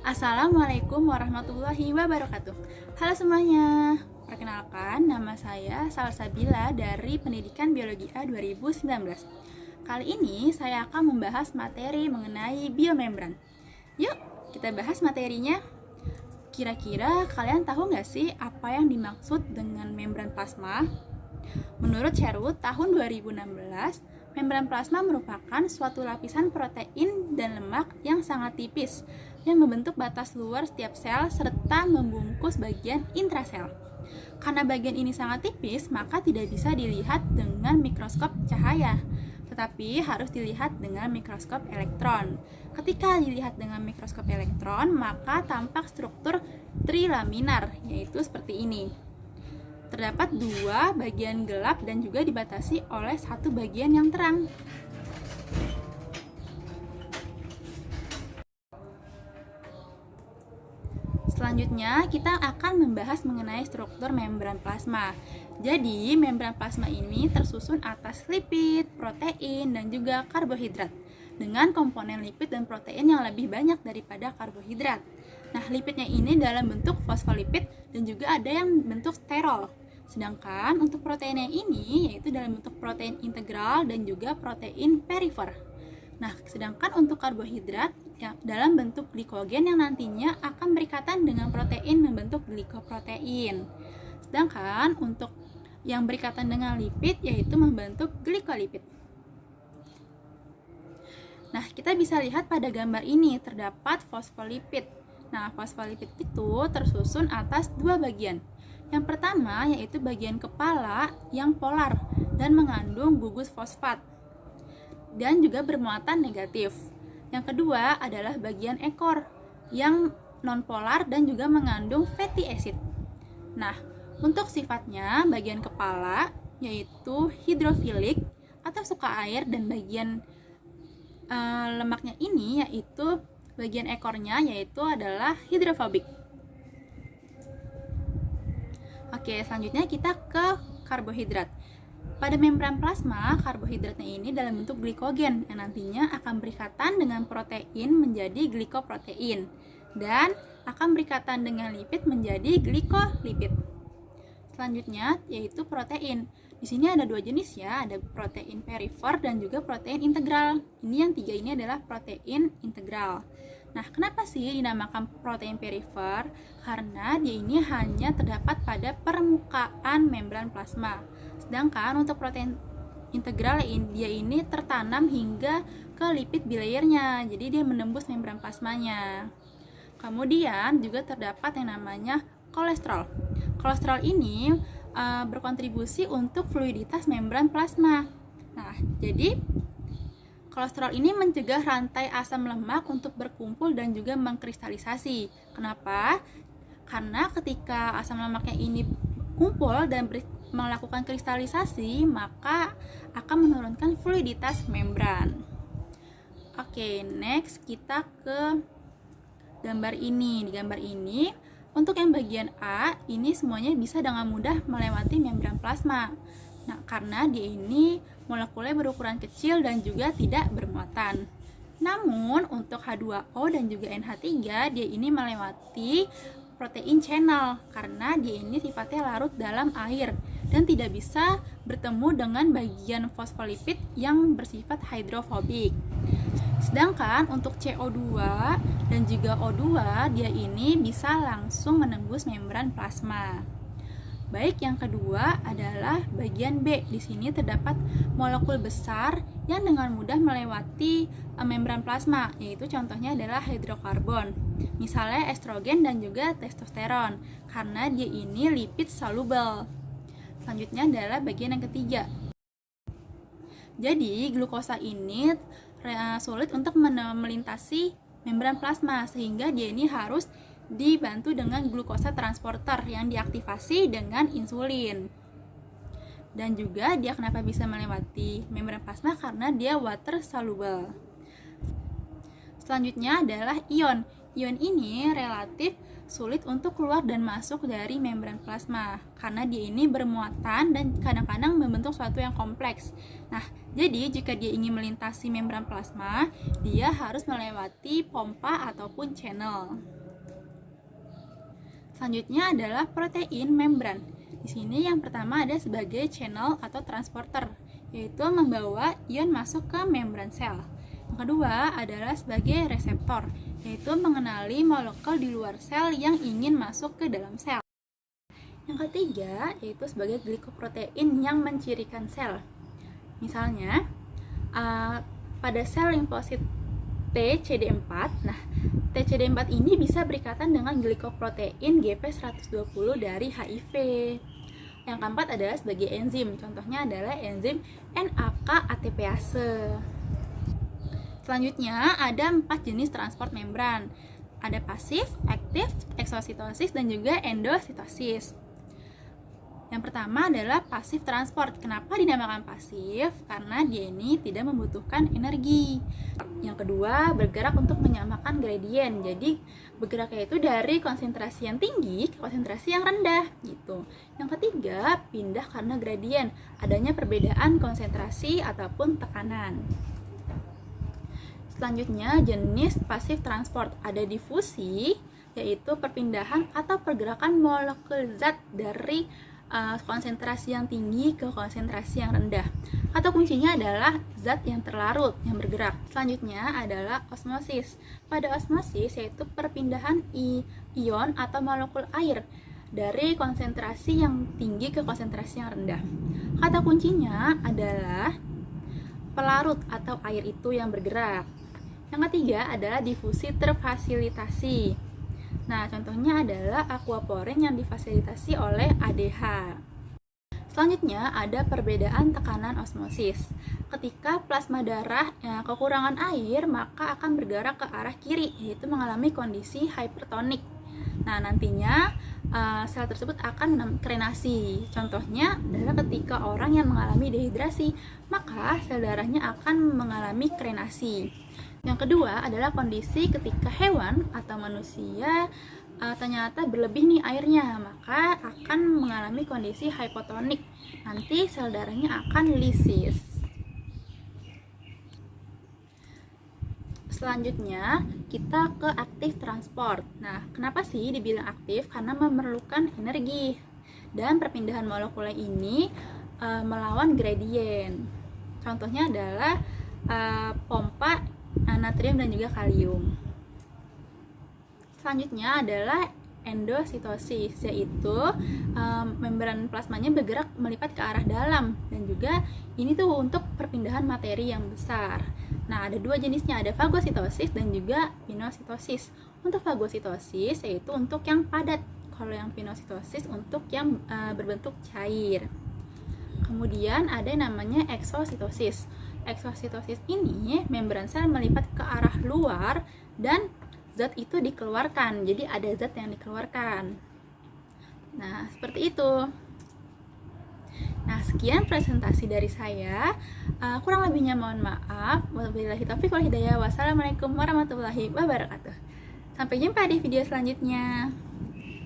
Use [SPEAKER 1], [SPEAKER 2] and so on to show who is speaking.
[SPEAKER 1] Assalamualaikum warahmatullahi wabarakatuh. Halo semuanya, perkenalkan nama saya Salsabila dari Pendidikan Biologi A 2019. Kali ini saya akan membahas materi mengenai biomembran. Yuk, kita bahas materinya. Kira-kira kalian tahu nggak sih apa yang dimaksud dengan membran plasma? Menurut Sherwood tahun 2016, membran plasma merupakan suatu lapisan protein dan lemak yang sangat tipis yang membentuk batas luar setiap sel serta membungkus bagian intrasel. Karena bagian ini sangat tipis, maka tidak bisa dilihat dengan mikroskop cahaya, tetapi harus dilihat dengan mikroskop elektron. Ketika dilihat dengan mikroskop elektron, maka tampak struktur trilaminar, yaitu seperti ini. Terdapat dua bagian gelap dan juga dibatasi oleh satu bagian yang terang. Selanjutnya, kita akan membahas mengenai struktur membran plasma. Jadi, membran plasma ini tersusun atas lipid, protein, dan juga karbohidrat, dengan komponen lipid dan protein yang lebih banyak daripada karbohidrat. Nah, lipidnya ini dalam bentuk fosfolipid dan juga ada yang bentuk sterol. Sedangkan untuk proteinnya ini yaitu dalam bentuk protein integral dan juga protein perifer. Nah, sedangkan untuk karbohidrat yang dalam bentuk glikogen yang nantinya akan berikatan dengan protein membentuk glikoprotein. Sedangkan untuk yang berikatan dengan lipid yaitu membentuk glikolipid. Nah, kita bisa lihat pada gambar ini terdapat fosfolipid. Nah, fosfolipid itu tersusun atas dua bagian. Yang pertama yaitu bagian kepala yang polar dan mengandung gugus fosfat dan juga bermuatan negatif. Yang kedua adalah bagian ekor yang nonpolar dan juga mengandung fatty acid. Nah, untuk sifatnya bagian kepala yaitu hidrofilik atau suka air dan bagian lemaknya ini yaitu bagian ekornya yaitu adalah hidrofobik. Oke, selanjutnya kita ke karbohidrat. Pada membran plasma, karbohidratnya ini dalam bentuk glikogen yang nantinya akan berikatan dengan protein menjadi glikoprotein dan akan berikatan dengan lipid menjadi glikolipid. Selanjutnya yaitu protein. Di sini ada dua jenis ya, ada protein perifer dan juga protein integral. Ini yang tiga ini adalah protein integral. Nah, kenapa sih dinamakan protein perifer? Karena dia ini hanya terdapat pada permukaan membran plasma. Sedangkan untuk protein integral dia ini tertanam hingga ke lipid bilayernya. Jadi dia menembus membran plasmanya. Kemudian juga terdapat yang namanya kolesterol. Kolesterol ini berkontribusi untuk fluiditas membran plasma. Nah, jadi kolesterol ini mencegah rantai asam lemak untuk berkumpul dan juga mengkristalisasi. Kenapa? Karena ketika asam lemaknya ini kumpul dan melakukan kristalisasi, maka akan menurunkan fluiditas membran. Oke, next kita ke gambar ini. Di gambar ini, untuk yang bagian A, ini semuanya bisa dengan mudah melewati membran plasma. Nah, karena dia ini molekulnya berukuran kecil dan juga tidak bermuatan. Namun, untuk H2O dan juga NH3, dia ini melewati protein channel karena dia ini sifatnya larut dalam air dan tidak bisa bertemu dengan bagian fosfolipid yang bersifat hidrofobik. Sedangkan untuk CO2 dan juga O2, dia ini bisa langsung menembus membran plasma. Baik, yang kedua adalah bagian B. Di sini terdapat molekul besar yang dengan mudah melewati membran plasma, yaitu contohnya adalah hidrokarbon. Misalnya estrogen dan juga testosteron, karena dia ini lipid soluble. Selanjutnya adalah bagian yang ketiga. Jadi, glukosa ini sulit untuk melintasi membran plasma, sehingga dia ini harus dibantu dengan glukosa transporter yang diaktifasi dengan insulin. Dan juga dia kenapa bisa melewati membran plasma karena dia water soluble. Selanjutnya adalah ion. Ion ini relatif sulit untuk keluar dan masuk dari membran plasma karena dia ini bermuatan dan kadang-kadang membentuk suatu yang kompleks. Nah, jadi jika dia ingin melintasi membran plasma, dia harus melewati pompa ataupun channel. Selanjutnya adalah protein membran. Di sini yang pertama ada sebagai channel atau transporter, yaitu membawa ion masuk ke membran sel. Yang kedua adalah sebagai reseptor, yaitu mengenali molekul di luar sel yang ingin masuk ke dalam sel. Yang ketiga yaitu sebagai glikoprotein yang mencirikan sel. Misalnya, pada sel limfosit TCD4, nah TCD4 ini bisa berikatan dengan glikoprotein GP120 dari HIV. Yang keempat adalah sebagai enzim, contohnya adalah enzim NAK ATPase. Selanjutnya ada 4 jenis transport membran. Ada pasif, aktif, eksositosis, dan juga endositosis. Yang pertama adalah pasif transport. Kenapa dinamakan pasif? Karena dia ini tidak membutuhkan energi. Yang kedua, bergerak untuk menyamakan gradien. Jadi bergeraknya itu dari konsentrasi yang tinggi ke konsentrasi yang rendah gitu. Yang ketiga, pindah karena gradien, adanya perbedaan konsentrasi ataupun tekanan. Selanjutnya, jenis pasif transport. Ada difusi, yaitu perpindahan atau pergerakan molekul zat dari konsentrasi yang tinggi ke konsentrasi yang rendah. Kata kuncinya adalah zat yang terlarut, yang bergerak. Selanjutnya adalah osmosis. Pada osmosis yaitu perpindahan ion atau molekul air dari konsentrasi yang tinggi ke konsentrasi yang rendah. Kata kuncinya adalah pelarut atau air itu yang bergerak. Yang ketiga adalah difusi terfasilitasi. Nah, contohnya adalah aquaporin yang difasilitasi oleh ADH. Selanjutnya ada perbedaan tekanan osmosis. Ketika plasma darah kekurangan air, maka akan bergerak ke arah kiri, yaitu mengalami kondisi hypertonik. Nah, nantinya sel tersebut akan krenasi. Contohnya adalah ketika orang yang mengalami dehidrasi, maka sel darahnya akan mengalami krenasi. Yang kedua adalah kondisi ketika hewan atau manusia ternyata berlebih nih airnya, maka akan mengalami kondisi hipotonik. Nanti sel darahnya akan lisis. Selanjutnya kita ke aktif transport. Nah, kenapa sih dibilang aktif? Karena memerlukan energi dan perpindahan molekul ini melawan gradien. Contohnya adalah pompa natrium dan juga kalium. Selanjutnya adalah endositosis, yaitu membran plasmanya bergerak melipat ke arah dalam, dan juga ini tuh untuk perpindahan materi yang besar. Nah, ada dua jenisnya, ada fagositosis dan juga pinositosis. Untuk fagositosis yaitu untuk yang padat, kalau yang pinositosis untuk yang berbentuk cair. Kemudian ada yang namanya eksositosis. Eksositosis ini membran sel melipat ke arah luar dan zat itu dikeluarkan. Jadi ada zat yang dikeluarkan. Nah, seperti itu. Nah, sekian presentasi dari saya. Kurang lebihnya mohon maaf. Wabillahi taufiq wal hidayah. Wassalamualaikum warahmatullahi wabarakatuh. Sampai jumpa di video selanjutnya.